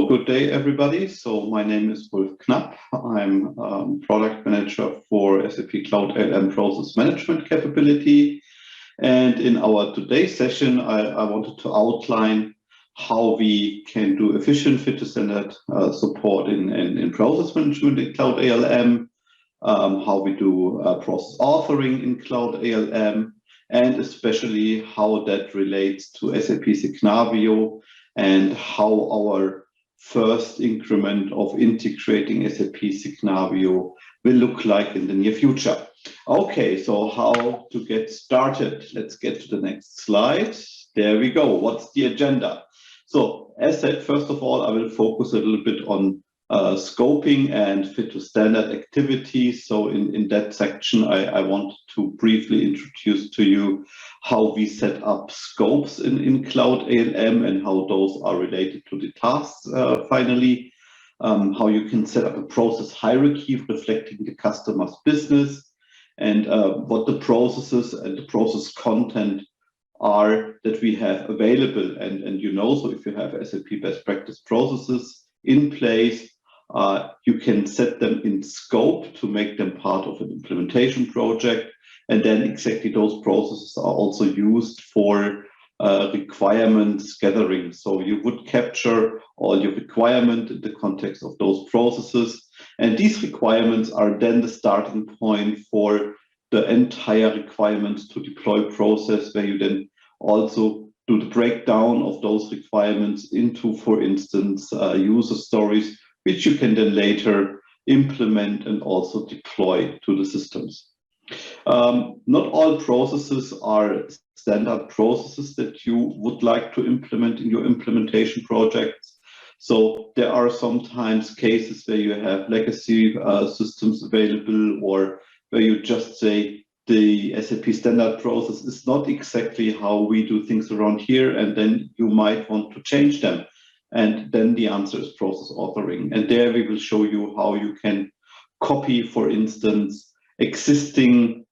So good day, everybody. So my name is Wolf Knapp. I'm product manager for SAP Cloud ALM process management capability. And in our today's session, I wanted to outline how we can do efficient fit to standard support in process management in Cloud ALM, how we do process authoring in Cloud ALM, and especially how that relates to SAP Signavio and how our first increment of integrating SAP Signavio will look like in the near future. Okay, so how to get started? Let's get to the next slide. There we go. What's the agenda? So as said, first of all, I will focus a little bit on scoping and fit to standard activities. So in that section, I want to briefly introduce to you how we set up scopes in Cloud ALM and how those are related to the tasks finally, how you can set up a process hierarchy reflecting the customer's business, and what the processes and the process content are that we have available. And you know, so if you have SAP best practice processes in place, you can set them in scope to make them part of an implementation project. And then exactly those processes are also used for requirements gathering. So you would capture all your requirement in the context of those processes. And these requirements are then the starting point for the entire requirements to deploy process, where you then also do the breakdown of those requirements into, for instance, user stories, which you can then later implement and also deploy to the systems. Not all processes are standard processes that you would like to implement in your implementation projects. So there are sometimes cases where you have legacy systems available, or where you just say the SAP standard process is not exactly how we do things around here, and then you might want to change them. And then the answer is process authoring. And there we will show you how you can copy, for instance, existing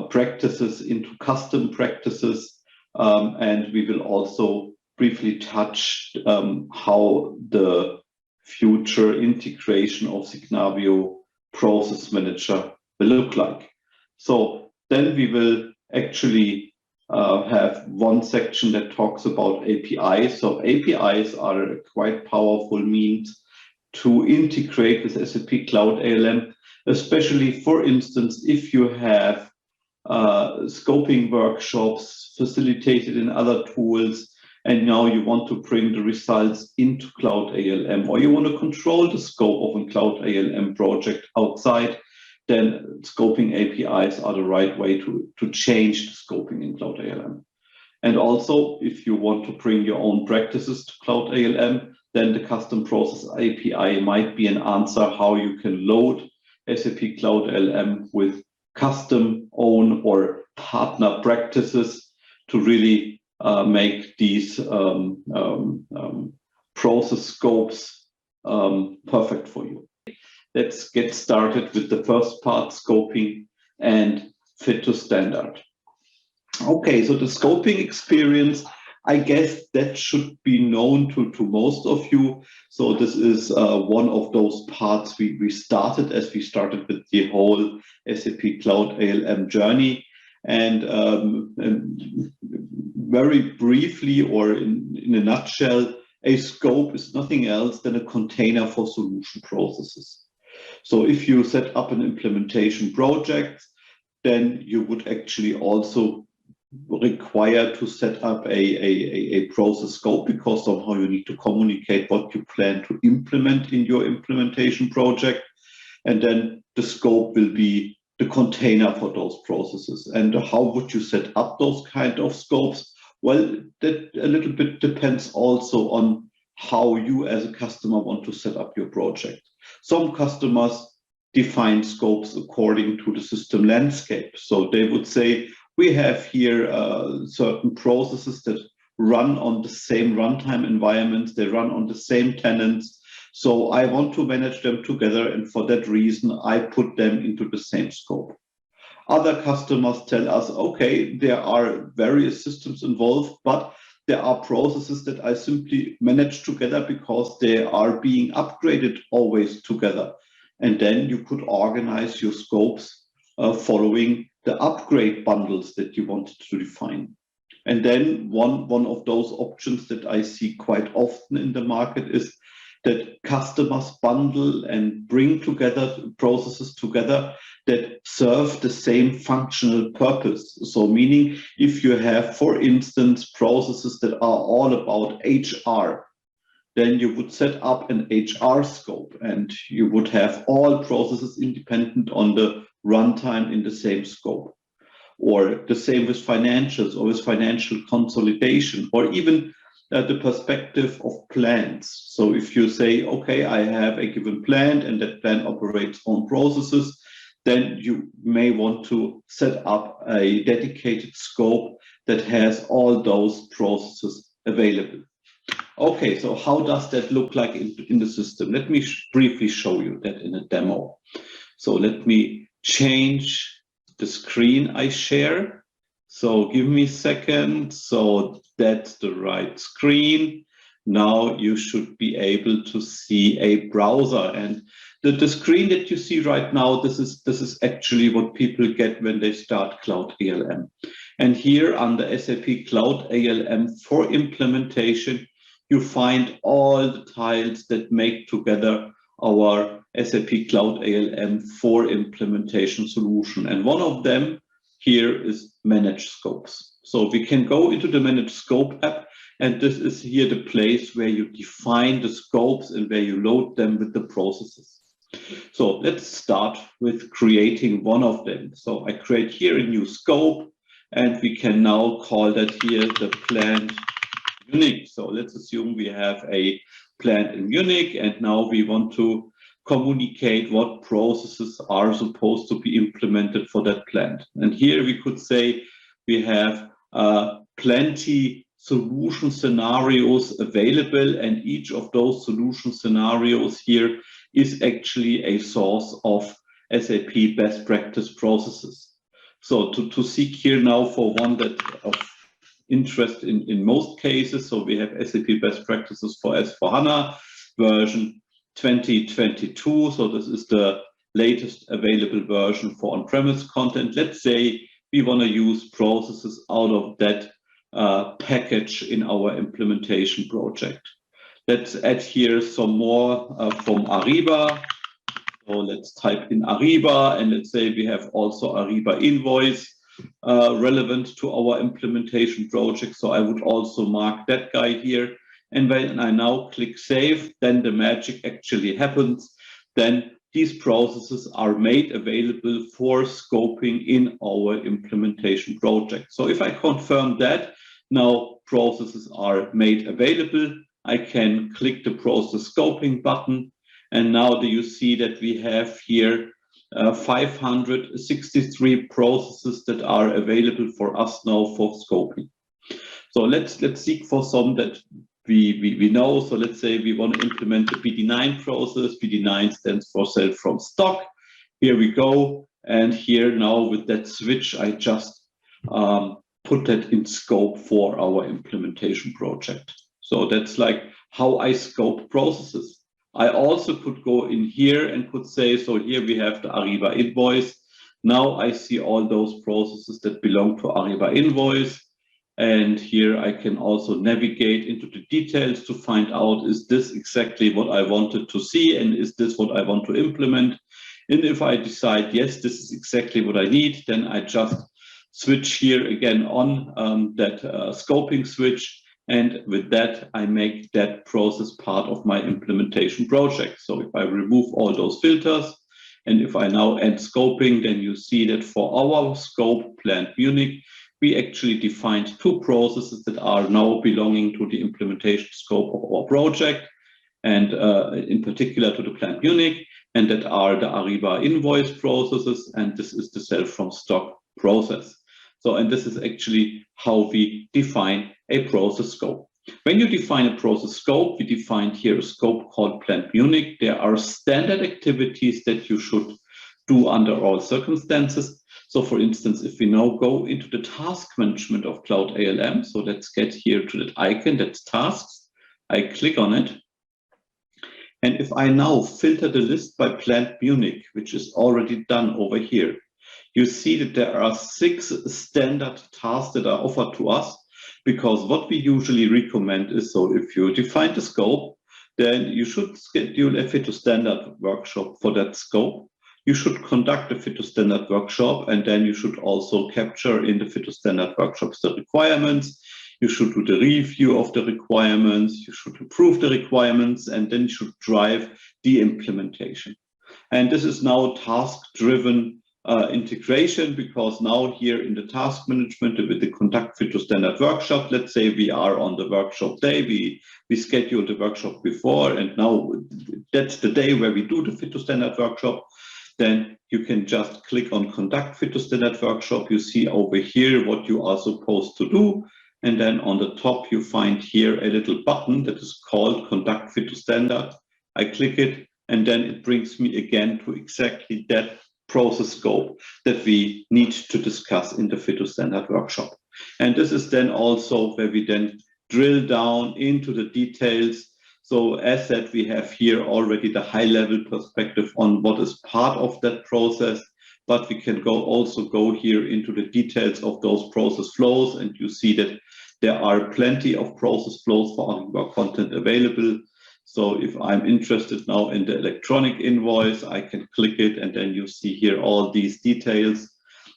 practices into custom practices. And we will also briefly touch how the future integration of Signavio Process Manager will look like. So then we will actually have one section that talks about APIs. So APIs are a quite powerful means to integrate with SAP Cloud ALM, especially, for instance, if you have scoping workshops facilitated in other tools, and now you want to bring the results into Cloud ALM, or you want to control the scope of a Cloud ALM project outside, then scoping APIs are the right way to change the scoping in Cloud ALM. And also, if you want to bring your own practices to Cloud ALM, then the custom process API might be an answer how you can load SAP Cloud ALM with custom own or partner practices to really make these process scopes perfect for you. Let's get started with the first part, scoping and fit to standard. Okay, so the scoping experience, I guess that should be known to most of you. So this is one of those parts we started as we started with the whole SAP Cloud ALM journey. And very briefly, or in a nutshell, a scope is nothing else than a container for solution processes. So if you set up an implementation project, then you would actually also require to set up a process scope, because somehow you need to communicate what you plan to implement in your implementation project. And then the scope will be the container for those processes. And how would you set up those kind of scopes? Well, that a little bit depends also on how you as a customer want to set up your project. Some customers define scopes according to the system landscape. So they would say, we have here certain processes that run on the same runtime environments, they run on the same tenants. So I want to manage them together, and for that reason, I put them into the same scope. Other customers tell us, okay, there are various systems involved, but there are processes that I simply manage together because they are being upgraded always together. And then you could organize your scopes following the upgrade bundles that you wanted to define. And then one of those options that I see quite often in the market is that customers bundle and bring together processes together that serve the same functional purpose. So meaning if you have, for instance, processes that are all about HR, then you would set up an HR scope and you would have all processes independent on the runtime in the same scope. Or the same with financials or with financial consolidation, or even the perspective of plans. So if you say, okay, I have a given plant and that plant operates on processes, then you may want to set up a dedicated scope that has all those processes available. Okay, so how does that look like in the system? Let me briefly show you that in a demo. So let me change the screen I share. So give me a second. So that's the right screen. Now you should be able to see a browser, and the screen that you see right now, this is actually what people get when they start Cloud ALM. And here under SAP Cloud ALM for implementation, you find all the tiles that make together our SAP Cloud ALM for implementation solution. And one of them here is manage scopes. So we can go into the manage scope app, and this is here the place where you define the scopes and where you load them with the processes. So let's start with creating one of them. So I create here a new scope, and we can now call that here the plant Munich. So let's assume we have a plant in Munich, and now we want to communicate what processes are supposed to be implemented for that plant. And here we could say we have plenty solution scenarios available, and each of those solution scenarios here is actually a source of SAP best practice processes. So to seek here now for one that of interest in most cases, so we have SAP best practices for S/4HANA version 2022. So this is the latest available version for on-premise content. Let's say we want to use processes out of that package in our implementation project. Let's add here some more from Ariba. So let's type in Ariba, and let's say we have also Ariba invoice relevant to our implementation project. So I would also mark that guy here. And when I now click save, then the magic actually happens. Then these processes are made available for scoping in our implementation project. So if I confirm that now processes are made available, I can click the process scoping button. And now do you see that we have here 563 processes that are available for us now for scoping. So let's seek for some that we know. So let's say we want to implement the BD9 process. BD9 stands for sell from stock. Here we go. And here now with that switch, I just put that in scope for our implementation project. So that's like how I scope processes. I also could go in here and could say, so here we have the Ariba invoice. Now I see all those processes that belong to Ariba invoice. And here I can also navigate into the details to find out, is this exactly what I wanted to see? And is this what I want to implement? And if I decide, yes, this is exactly what I need, then I just switch here again on that scoping switch. And with that, I make that process part of my implementation project. So if I remove all those filters, and if I now end scoping, then you see that for our scope, Plant Munich, we actually defined two processes that are now belonging to the implementation scope of our project, and in particular to the Plant Munich, and that are the Ariba invoice processes, and this is the sell from stock process. So, and this is actually how we define a process scope. When you define a process scope, we define here a scope called Plant Munich. There are standard activities that you should do under all circumstances. So for instance, if we now go into the task management of Cloud ALM, so let's get here to that icon, that's tasks. I click on it. And if I now filter the list by Plant Munich, which is already done over here, you see that there are 6 standard tasks that are offered to us, because what we usually recommend is, so if you define the scope, then you should schedule a fit to standard workshop for that scope. You should conduct a fit to standard workshop, and then you should also capture in the fit to standard workshops the requirements. You should do the review of the requirements, you should approve the requirements, and then you should drive the implementation. And this is now task-driven integration, because now here in the task management with the conduct fit to standard workshop, let's say we are on the workshop day, we schedule the workshop before, and now that's the day where we do the fit to standard workshop. Then you can just click on conduct fit to standard workshop. You see over here what you are supposed to do. And then on the top, you find here a little button that is called Conduct Fit to Standard. I click it, and then it brings me again to exactly that process scope that we need to discuss in the Fit to Standard workshop. And this is then also where we then drill down into the details. So as said, we have here already the high-level perspective on what is part of that process, but we can also go here into the details of those process flows, and you see that there are plenty of process flows for Ariba content available. So if I'm interested now in the electronic invoice, I can click it, and then you see here all these details.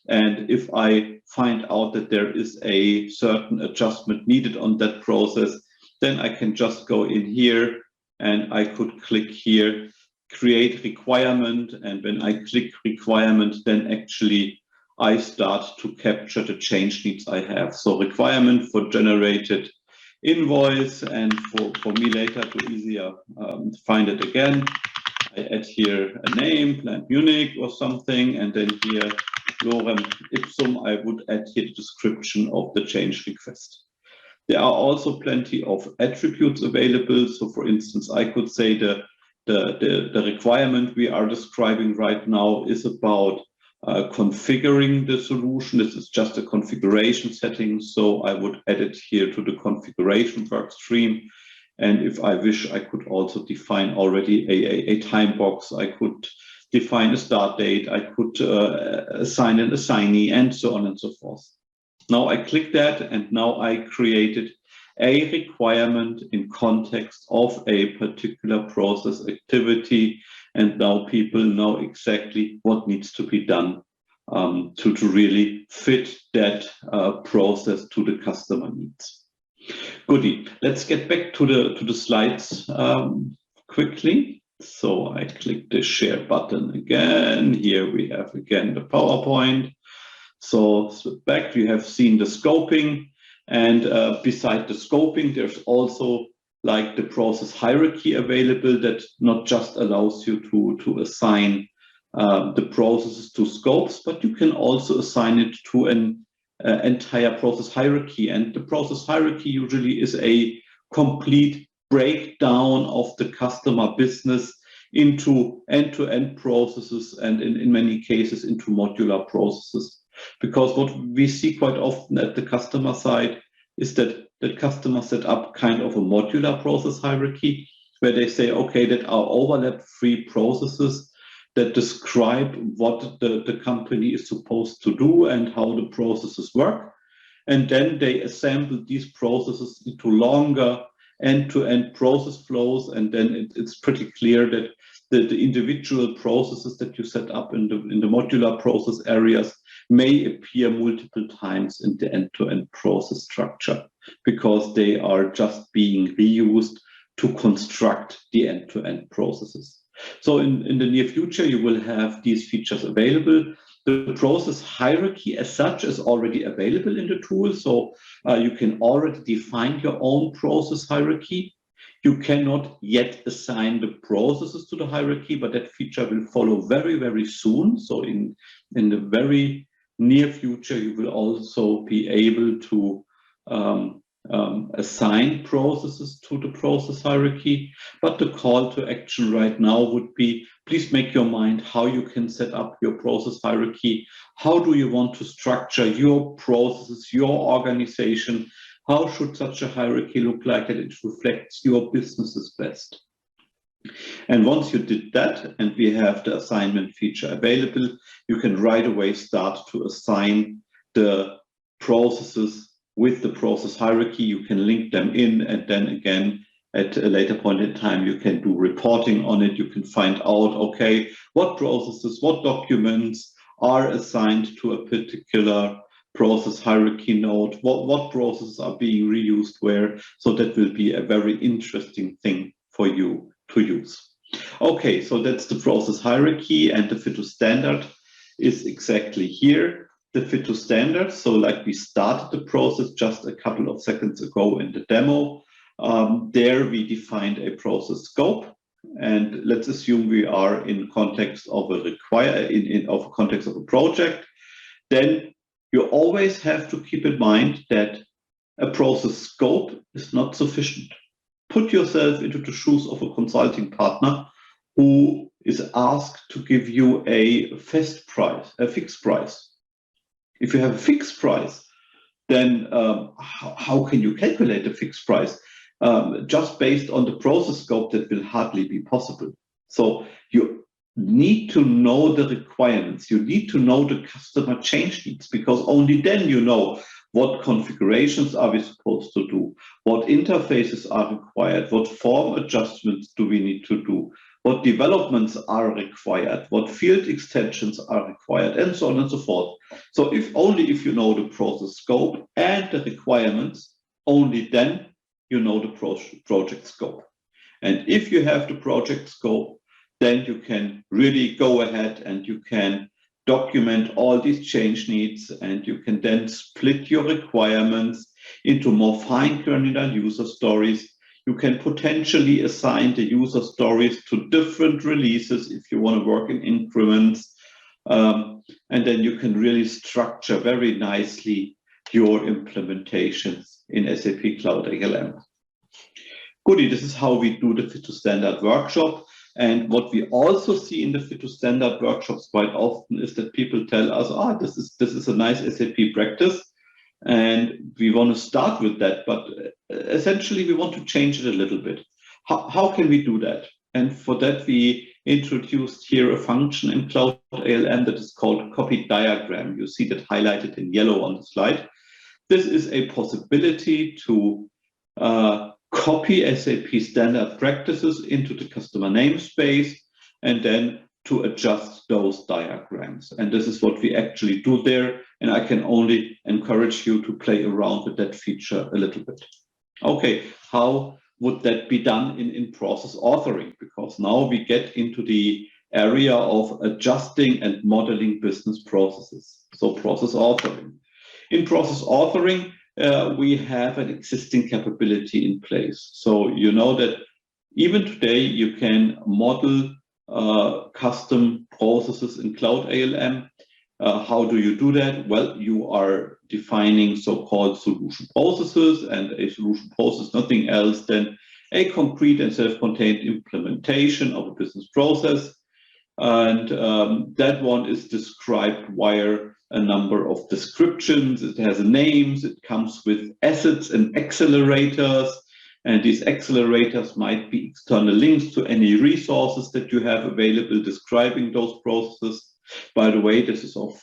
And if I find out that there is a certain adjustment needed on that process, then I can just go in here and I could click here, create requirement. And when I click requirement, then actually I start to capture the change needs I have. So requirement for generated invoice, and for me later to easier find it again, I add here a name, Plant Munich or something, and then here lorem ipsum, I would add here the description of the change request. There are also plenty of attributes available. So for instance, I could say the requirement we are describing right now is about configuring the solution. This is just a configuration setting, so I would add it here to the configuration work stream. And if I wish, I could also define already a time box. I could define a start date. I could assign an assignee, and so on and so forth. Now I click that, and now I created a requirement in context of a particular process activity. And now people know exactly what needs to be done to really fit that process to the customer needs. Goodie. Let's get back to the slides quickly. So I click the share button again. Here we have again the PowerPoint. So back, you have seen the scoping, and beside the scoping, there's also like the process hierarchy available that not just allows you to assign the processes to scopes, but you can also assign it to an entire process hierarchy. And the process hierarchy usually is a complete breakdown of the customer business into end-to-end processes, and in many cases into modular processes. Because what we see quite often at the customer side is that the customers set up kind of a modular process hierarchy, where they say, okay, that are overlap-free processes that describe what the company is supposed to do and how the processes work. And then they assemble these processes into longer end-to-end process flows. And then it's pretty clear that the individual processes that you set up in the modular process areas may appear multiple times in the end-to-end process structure, because they are just being reused to construct the end-to-end processes. So in the near future, you will have these features available. The process hierarchy as such is already available in the tool. So you can already define your own process hierarchy. You cannot yet assign the processes to the hierarchy, but that feature will follow very, very soon. So in the very near future, you will also be able to assign processes to the process hierarchy, but the call to action right now would be, please make your mind how you can set up your process hierarchy. How do you want to structure your processes, your organization? How should such a hierarchy look like that it reflects your business's best? And once you did that, and we have the assignment feature available, you can right away start to assign the processes with the process hierarchy. You can link them in, and then again, at a later point in time, you can do reporting on it. You can find out, okay, what processes, what documents are assigned to a particular process hierarchy node, what processes are being reused where. So that will be a very interesting thing for you to use. Okay, so that's the process hierarchy, and the fit to standard is exactly here. The fit to standard, so like we started the process just a couple of seconds ago in the demo, there we defined a process scope, and let's assume we are in context of a context of a project. Then you always have to keep in mind that a process scope is not sufficient. Put yourself into the shoes of a consulting partner who is asked to give you a fixed price. If you have a fixed price, then how can you calculate a fixed price? Just based on the process scope, that will hardly be possible. So you need to know the requirements. You need to know the customer change needs, because only then you know what configurations are we supposed to do, what interfaces are required, what form adjustments do we need to do, what developments are required, what field extensions are required, and so on and so forth. So if you know the process scope and the requirements, only then you know the project scope. And if you have the project scope, then you can really go ahead and you can document all these change needs, and you can then split your requirements into more fine-granular user stories. You can potentially assign the user stories to different releases if you want to work in increments. And then you can really structure very nicely your implementations in SAP Cloud ALM. Goodie, this is how we do the Fit to Standard workshop. And what we also see in the Fit to Standard workshops quite often is that people tell us, this is a nice SAP practice, and we want to start with that, but essentially we want to change it a little bit. How can we do that? And for that, we introduced here a function in Cloud ALM that is called copy diagram. You see that highlighted in yellow on the slide. This is a possibility to copy SAP standard practices into the customer namespace and then to adjust those diagrams. And this is what we actually do there. And I can only encourage you to play around with that feature a little bit. Okay, how would that be done in process authoring? Because now we get into the area of adjusting and modeling business processes. So process authoring. In process authoring, we have an existing capability in place. So you know that even today you can model custom processes in Cloud ALM. How do you do that? Well, you are defining so-called solution processes, and a solution process is nothing else than a concrete and self-contained implementation of a business process. And that one is described via a number of descriptions. It has names, it comes with assets and accelerators, and these accelerators might be external links to any resources that you have available describing those processes. By the way, this is of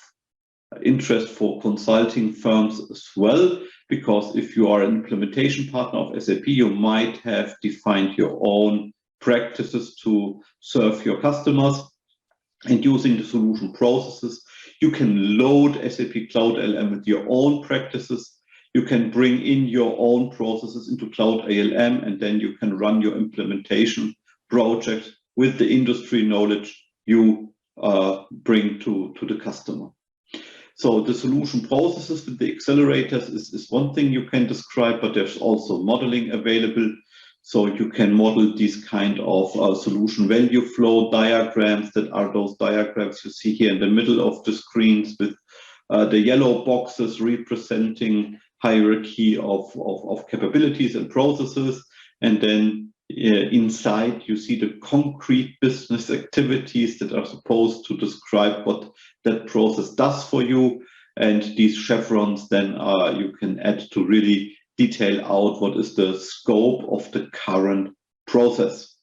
interest for consulting firms as well, because if you are an implementation partner of SAP, you might have defined your own practices to serve your customers. And using the solution processes, you can load SAP Cloud ALM with your own practices. You can bring in your own processes into Cloud ALM, and then you can run your implementation project with the industry knowledge you bring to the customer. So the solution processes with the accelerators is one thing you can describe, but there's also modeling available. So you can model these kind of solution value flow diagrams that are those diagrams you see here in the middle of the screens with the yellow boxes representing hierarchy of capabilities and processes. And then inside, you see the concrete business activities that are supposed to describe what that process does for you. And these chevrons then you can add to really detail out what is the scope of the current process.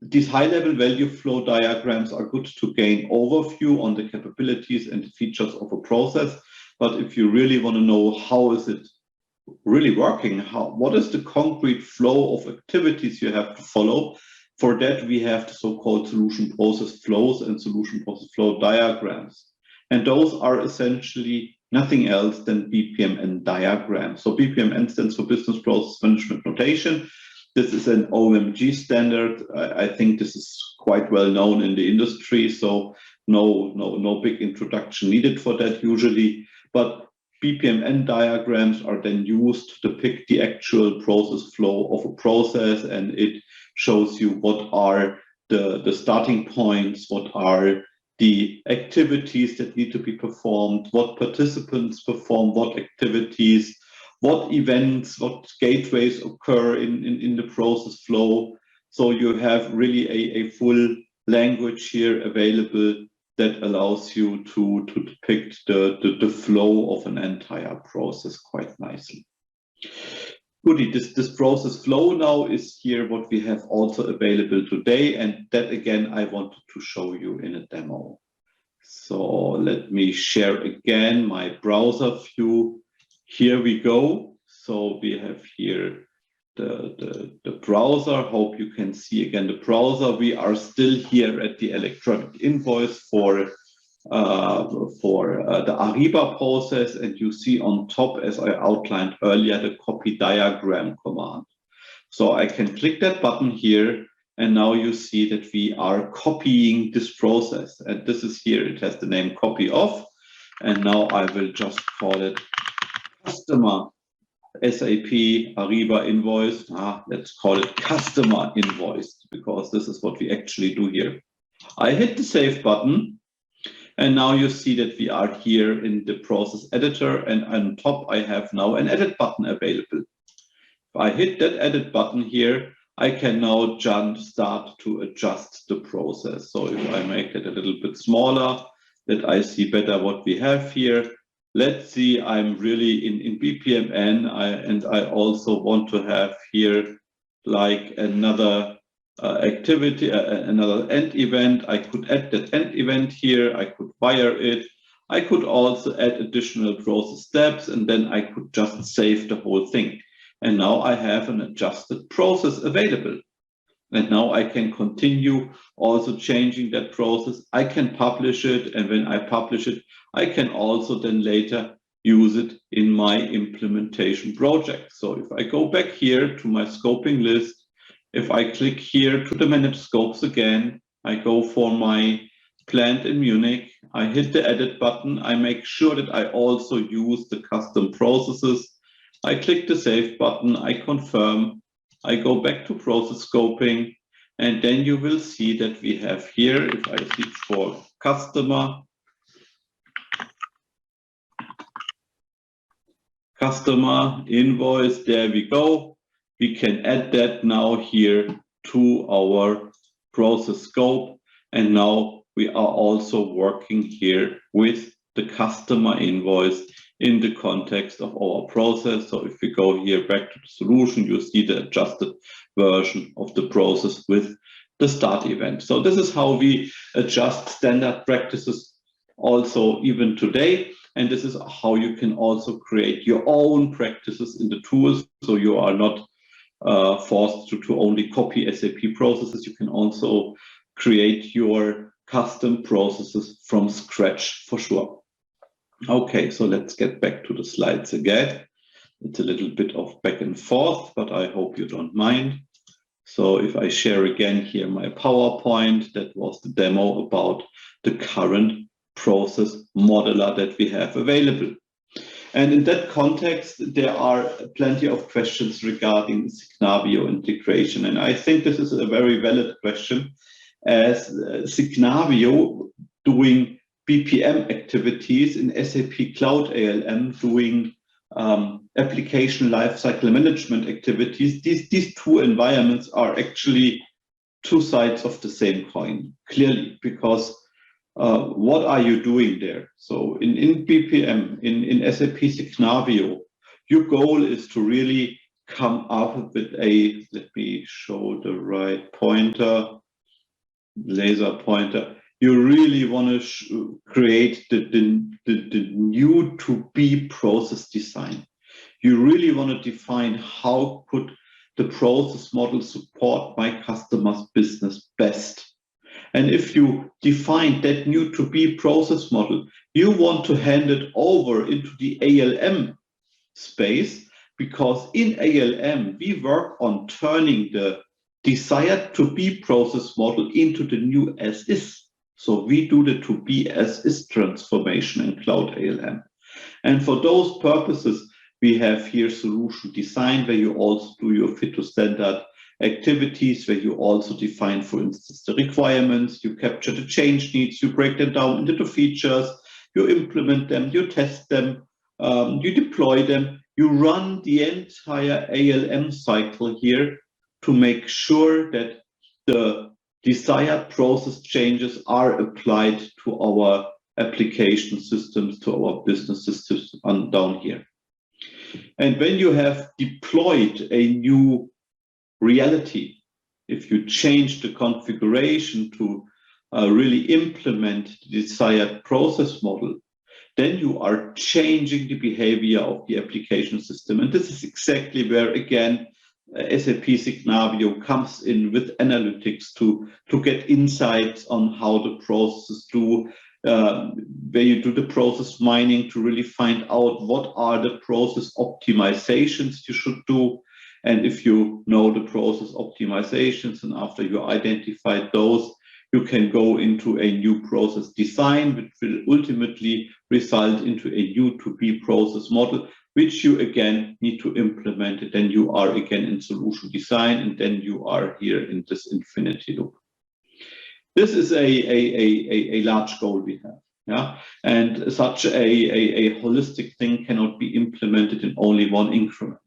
These high-level value flow diagrams are good to gain overview on the capabilities and features of a process. But if you really want to know how is it really working, what is the concrete flow of activities you have to follow, for that we have the so-called solution process flows and solution process flow diagrams. And those are essentially nothing else than BPMN diagrams. So BPMN stands for Business Process Management Notation. This is an OMG standard. I think this is quite well known in the industry, so no big introduction needed for that usually. But BPMN diagrams are then used to depict the actual process flow of a process, and it shows you what are the starting points, what are the activities that need to be performed, what participants perform what activities, what events, what gateways occur in the process flow. So you have really a full language here available that allows you to depict the flow of an entire process quite nicely. Goody, this process flow now is here what we have also available today, and that again I wanted to show you in a demo. So let me share again my browser view. Here we go. So we have here the browser. Hope you can see again the browser. We are still here at the electronic invoice for the Ariba process, and you see on top, as I outlined earlier, the copy diagram command. So I can click that button here, and now you see that we are copying this process, and this is here, it has the name copy of, and now I will just call it customer SAP Ariba invoice. Let's call it customer invoice, because this is what we actually do here. I hit the save button, and now you see that we are here in the process editor, and on top I have now an edit button available. If I hit that edit button here, I can now start to adjust the process. So if I make it a little bit smaller, that I see better what we have here. Let's see, I'm really in BPMN, and I also want to have here like another activity, another end event. I could add that end event here, I could wire it. I could also add additional process steps, and then I could just save the whole thing. And now I have an adjusted process available. And now I can continue also changing that process. I can publish it, and when I publish it, I can also then later use it in my implementation project. So if I go back here to my scoping list, if I click here to the manage scopes again, I go for my plant in Munich, I hit the edit button, I make sure that I also use the custom processes. I click the save button, I confirm, I go back to process scoping, and then you will see that we have here, if I search for customer invoice, there we go. We can add that now here to our process scope, and now we are also working here with the customer invoice in the context of our process. So if we go here back to the solution, you see the adjusted version of the process with the start event. So this is how we adjust standard practices also even today. And this is how you can also create your own practices in the tools. So you are not forced to only copy SAP processes. You can also create your custom processes from scratch for sure. Okay, so let's get back to the slides again. It's a little bit of back and forth, but I hope you don't mind. So if I share again here my PowerPoint, that was the demo about the current process modeler that we have available. And in that context, there are plenty of questions regarding Signavio integration. And I think this is a very valid question, as Signavio doing BPM activities in SAP Cloud ALM, doing application lifecycle management activities, these two environments are actually two sides of the same coin, clearly, because what are you doing there? So in BPM, in SAP Signavio, your goal is to really come up with a, let me show the right pointer, laser pointer. You really want to create the new to-be process design. You really want to define how could the process model support my customer's business best. And if you define that new to-be process model, you want to hand it over into the ALM space, because in ALM, we work on turning the desired to-be process model into the new as-is. So we do the to-be as-is transformation in Cloud ALM. And for those purposes, we have here solution design, where you also do your fit to standard activities, where you also define, for instance, the requirements, you capture the change needs, you break them down into the features, you implement them, you test them, you deploy them, you run the entire ALM cycle here to make sure that the desired process changes are applied to our application systems, to our business systems down here. And when you have deployed a new reality, if you change the configuration to really implement the desired process model, then you are changing the behavior of the application system. And this is exactly where, again, SAP Signavio comes in with analytics to get insights on how the processes do, where you do the process mining to really find out what are the process optimizations you should do. And if you know the process optimizations, and after you identified those, you can go into a new process design, which will ultimately result into a new to-be process model, which you again need to implement. And then you are again in solution design, and then you are here in this infinity loop. This is a large goal we have. Yeah, and such a holistic thing cannot be implemented in only one increment.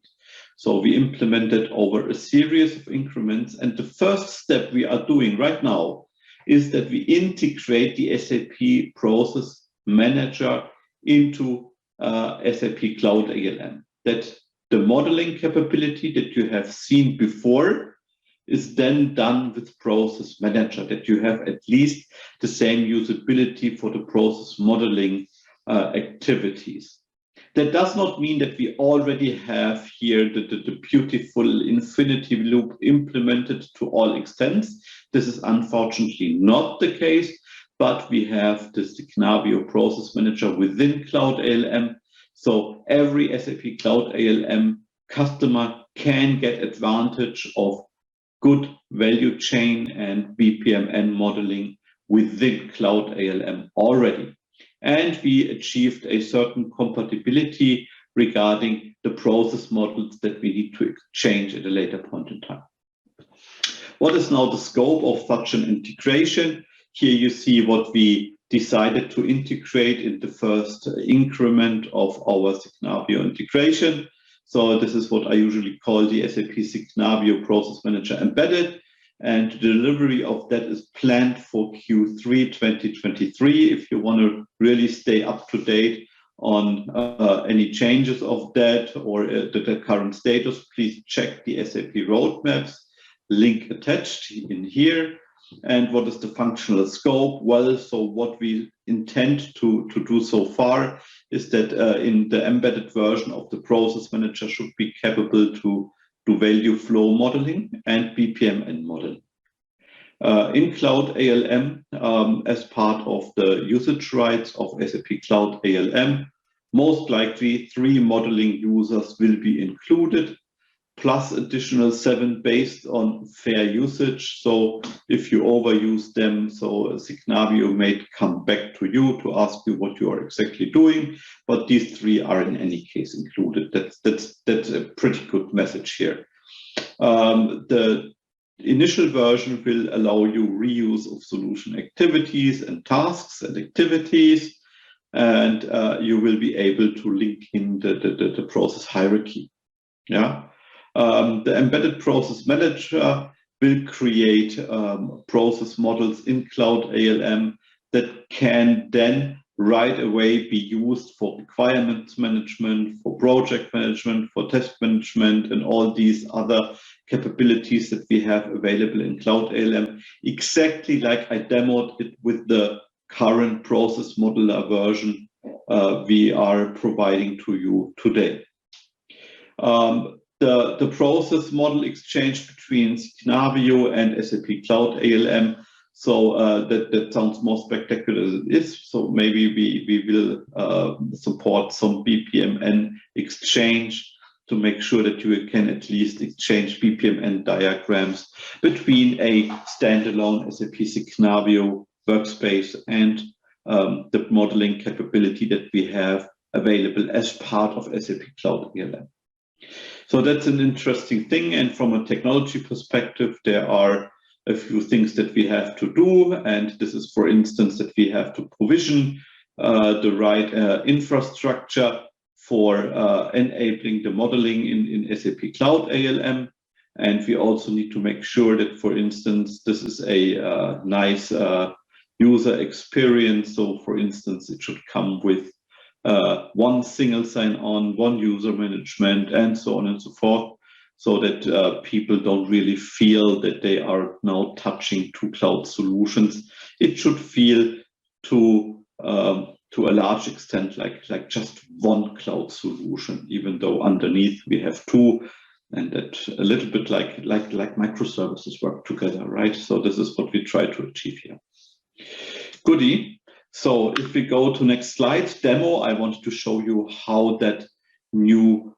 So we implement it over a series of increments. And the first step we are doing right now is that we integrate the SAP Process Manager into SAP Cloud ALM. That the modeling capability that you have seen before is then done with Process Manager, that you have at least the same usability for the process modeling activities. That does not mean that we already have here the beautiful infinity loop implemented to all extents. This is unfortunately not the case, but we have the Signavio Process Manager within Cloud ALM. So every SAP Cloud ALM customer can get advantage of good value chain and BPMN modeling within Cloud ALM already. And we achieved a certain compatibility regarding the process models that we need to exchange at a later point in time. What is now the scope of such an integration? Here you see what we decided to integrate in the first increment of our Signavio integration. So this is what I usually call the SAP Signavio Process Manager Embedded. And the delivery of that is planned for Q3 2023. If you want to really stay up to date on any changes of that or the current status, please check the SAP roadmaps, link attached in here. And what is the functional scope? Well, so what we intend to do so far is that in the embedded version of the Process Manager should be capable to do value flow modeling and BPMN modeling. In Cloud ALM, as part of the usage rights of SAP Cloud ALM, most likely 3 modeling users will be included, plus additional 7 based on fair usage. So if you overuse them, so Signavio may come back to you to ask you what you are exactly doing, but these 3 are in any case included. That's a pretty good message here. The initial version will allow you reuse of solution activities and tasks and activities. and you will be able to link in the process hierarchy. Yeah, the embedded process manager will create process models in Cloud ALM that can then right away be used for requirements management, for project management, for test management, and all these other capabilities that we have available in Cloud ALM, exactly like I demoed it with the current process modeler version we are providing to you today. The process model exchange between Signavio and SAP Cloud ALM, so that sounds more spectacular as it is. So maybe we will support some BPMN exchange to make sure that you can at least exchange BPMN diagrams between a standalone SAP Signavio workspace and the modeling capability that we have available as part of SAP Cloud ALM. So that's an interesting thing. And from a technology perspective, there are a few things that we have to do. And this is, for instance, that we have to provision the right infrastructure for enabling the modeling in SAP Cloud ALM. And we also need to make sure that, for instance, this is a nice user experience. So, for instance, it should come with one single sign-on, one user management, and so on and so forth, so that people don't really feel that they are now touching two cloud solutions. It should feel to a large extent like just one cloud solution, even though underneath we have two, and that a little bit like microservices work together, right? So this is what we try to achieve here. Goodie. So if we go to next slide, demo, I wanted to show you how that new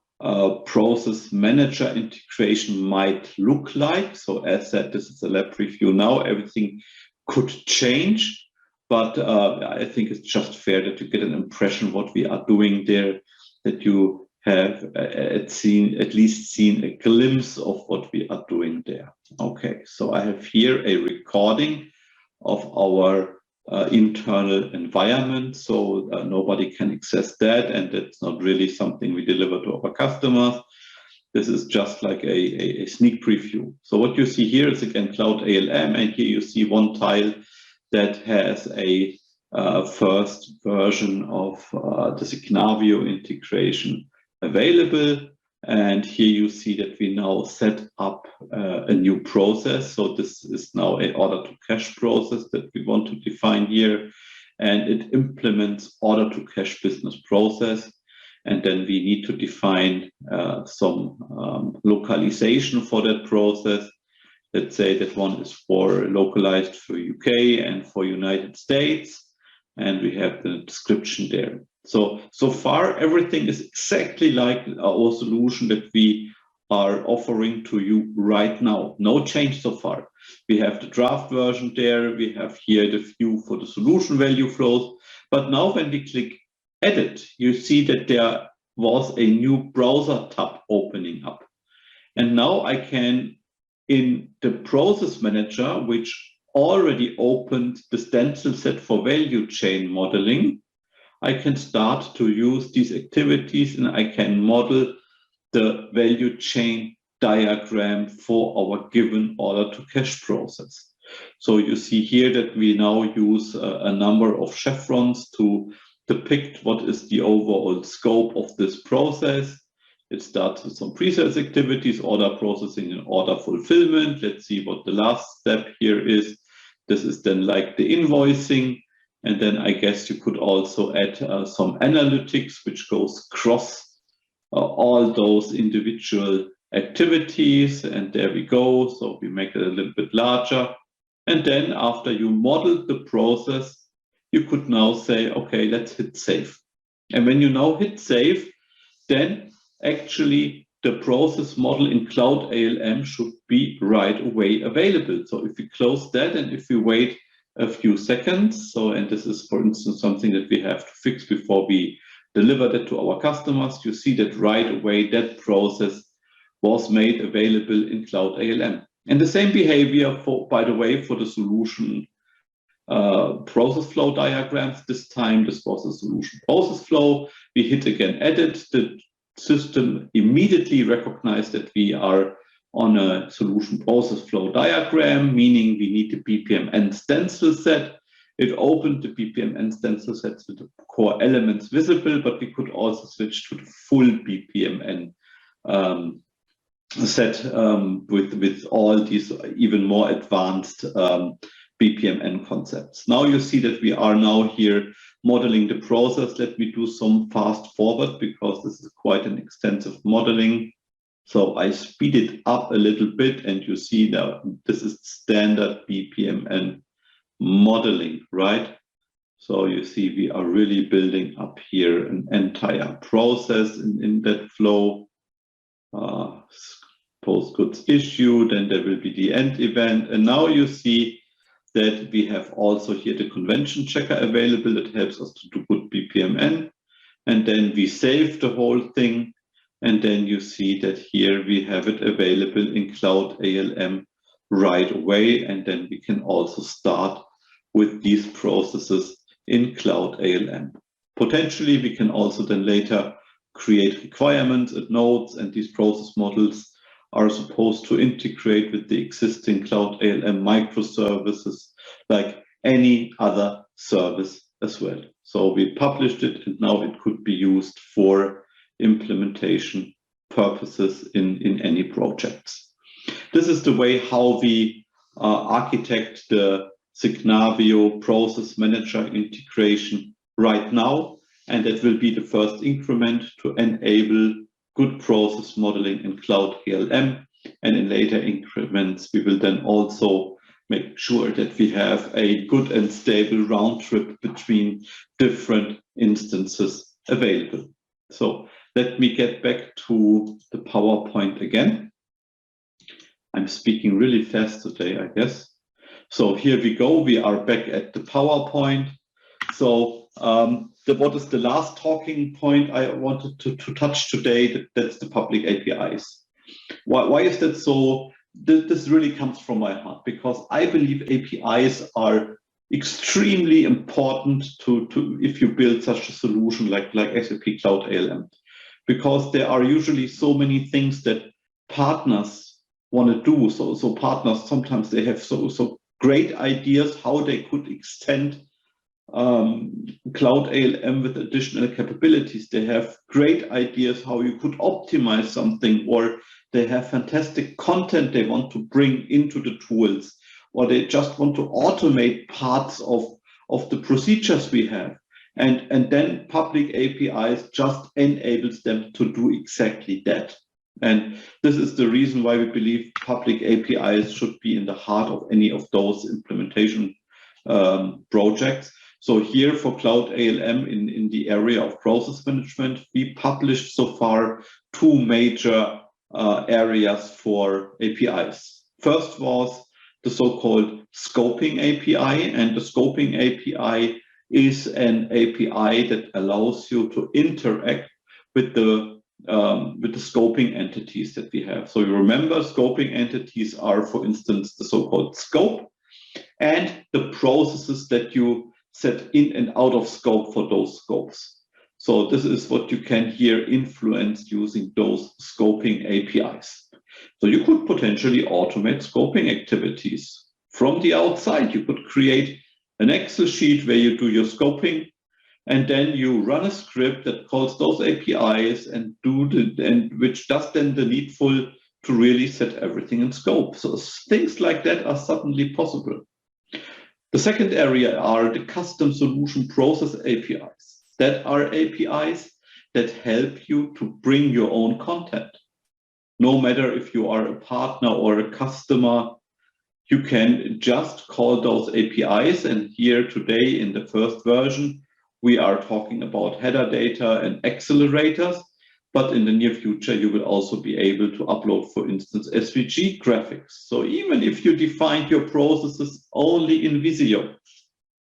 process manager integration might look like. So as said, this is a lab preview now, everything could change, but I think it's just fair that you get an impression what we are doing there, that you have at least seen a glimpse of what we are doing there. Okay, so I have here a recording of our internal environment, so nobody can access that, and that's not really something we deliver to our customers. This is just like a sneak preview. So what you see here is again Cloud ALM, and here you see one tile that has a first version of the Signavio integration available. And here you see that we now set up a new process. So this is now an order to cash process that we want to define here. And it implements order to cash business process. And then we need to define some localization for that process. Let's say that one is localized for UK and for United States. And we have the description there. So far, everything is exactly like our solution that we are offering to you right now. No change so far. We have the draft version there. We have here the view for the solution value flows. But now when we click edit, you see that there was a new browser tab opening up. And now I can, in the process manager, which already opened the stencil set for value chain modeling, I can start to use these activities and I can model the value chain diagram for our given order to cash process. So you see here that we now use a number of chevrons to depict what is the overall scope of this process. It starts with some pre-sales activities, order processing and order fulfillment. Let's see what the last step here is. This is then like the invoicing. And then I guess you could also add some analytics, which goes across all those individual activities. And there we go. So we make it a little bit larger. And then after you model the process, you could now say, okay, let's hit save. And when you now hit save, then actually the process model in Cloud ALM should be right away available. So if we close that and if we wait a few seconds, so, and this is, for instance, something that we have to fix before we deliver that to our customers, you see that right away that process was made available in Cloud ALM. And the same behavior, by the way, for the solution process flow diagrams. This time this was a solution process flow. We hit again edit. The system immediately recognized that we are on a solution process flow diagram, meaning we need the BPMN stencil set. It opened the BPMN stencil sets with the core elements visible, but we could also switch to the full BPMN set with all these even more advanced BPMN concepts. Now you see that we are now here modeling the process. Let me do some fast forward because this is quite an extensive modeling. So I speed it up a little bit and you see that this is standard BPMN modeling, right? So you see we are really building up here an entire process in that flow. Post goods issued, and there will be the end event. And now you see that we have also here the convention checker available that helps us to do good BPMN. And then we save the whole thing. And then you see that here we have it available in Cloud ALM right away. And then we can also start with these processes in Cloud ALM. Potentially, we can also then later create requirements and nodes, and these process models are supposed to integrate with the existing Cloud ALM microservices like any other service as well. So we published it and now it could be used for implementation purposes in any projects. This is the way how we architect the Signavio process manager integration right now. And that will be the first increment to enable good process modeling in Cloud ALM. And in later increments, we will then also make sure that we have a good and stable round trip between different instances available. So let me get back to the PowerPoint again. I'm speaking really fast today, I guess. So here we go. We are back at the PowerPoint. So what is the last talking point I wanted to touch today? That's the public APIs. Why is that so? This really comes from my heart because I believe APIs are extremely important to if you build such a solution like SAP Cloud ALM, because there are usually so many things that partners want to do. So partners, sometimes they have so great ideas how they could extend Cloud ALM with additional capabilities. They have great ideas how you could optimize something, or they have fantastic content they want to bring into the tools, or they just want to automate parts of the procedures we have. And then public APIs just enables them to do exactly that. And this is the reason why we believe public APIs should be in the heart of any of those implementation projects. So here for Cloud ALM in the area of process management, we published so far two major areas for APIs. First was the so-called scoping API, and the scoping API is an API that allows you to interact with the scoping entities that we have. So you remember, scoping entities are, for instance, the so-called scope and the processes that you set in and out of scope for those scopes. So this is what you can here influence using those scoping APIs. So you could potentially automate scoping activities from the outside. You could create an Excel sheet where you do your scoping, and then you run a script that calls those APIs and which does then the needful to really set everything in scope. So things like that are suddenly possible. The second area are the custom solution process APIs. That are APIs that help you to bring your own content. No matter if you are a partner or a customer, you can just call those APIs. And here today in the first version, we are talking about header data and accelerators. But in the near future, you will also be able to upload, for instance, SVG graphics. So even if you define your processes only in Visio,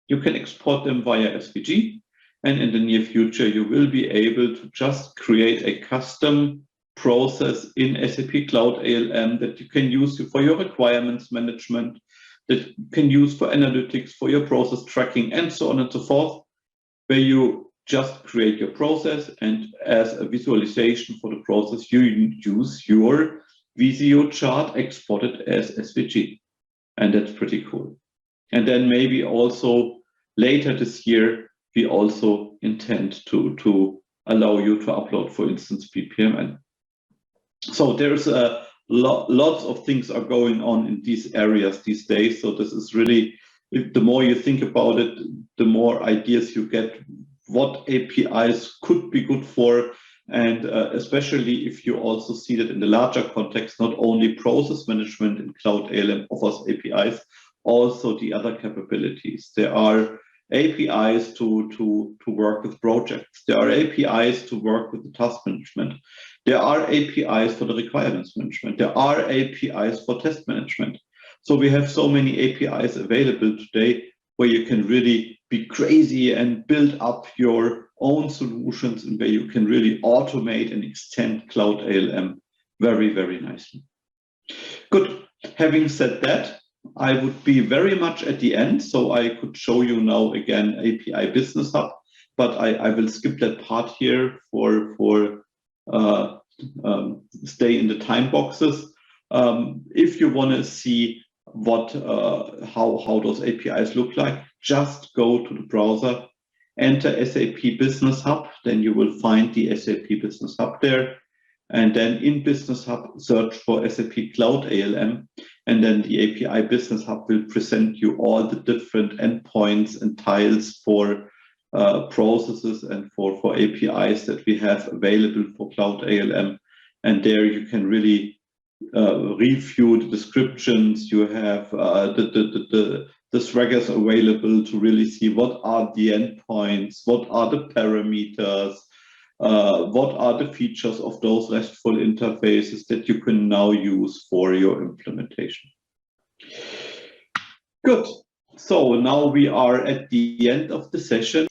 you can export them via SVG. And in the near future, you will be able to just create a custom process in SAP Cloud ALM that you can use for your requirements management, that you can use for analytics, for your process tracking, and so on and so forth, where you just create your process, and as a visualization for the process, you use your Visio chart exported as SVG. And that's pretty cool. And then maybe also later this year, we also intend to allow you to upload, for instance, BPMN. So there's lots of things are going on in these areas these days. So this is really, the more you think about it, the more ideas you get what APIs could be good for. And especially if you also see that in the larger context, not only process management in Cloud ALM offers APIs, also the other capabilities. There are APIs to work with projects. There are APIs to work with the task management. There are APIs for the requirements management. There are APIs for test management. So we have so many APIs available today where you can really be crazy and build up your own solutions, and where you can really automate and extend Cloud ALM very, very nicely. Good. Having said that, I would be very much at the end, so I could show you now again API Business Hub, but I will skip that part here for stay in the time boxes. If you want to see what how those APIs look like, just go to the browser, enter SAP Business Hub, then you will find the SAP Business Hub there. And then in Business Hub, search for SAP Cloud ALM, and then the API Business Hub will present you all the different endpoints and tiles for processes and for APIs that we have available for Cloud ALM. And there you can really review the descriptions. You have the swaggers available to really see what are the endpoints, what are the parameters, what are the features of those RESTful interfaces that you can now use for your implementation. Good. So now we are at the end of the session.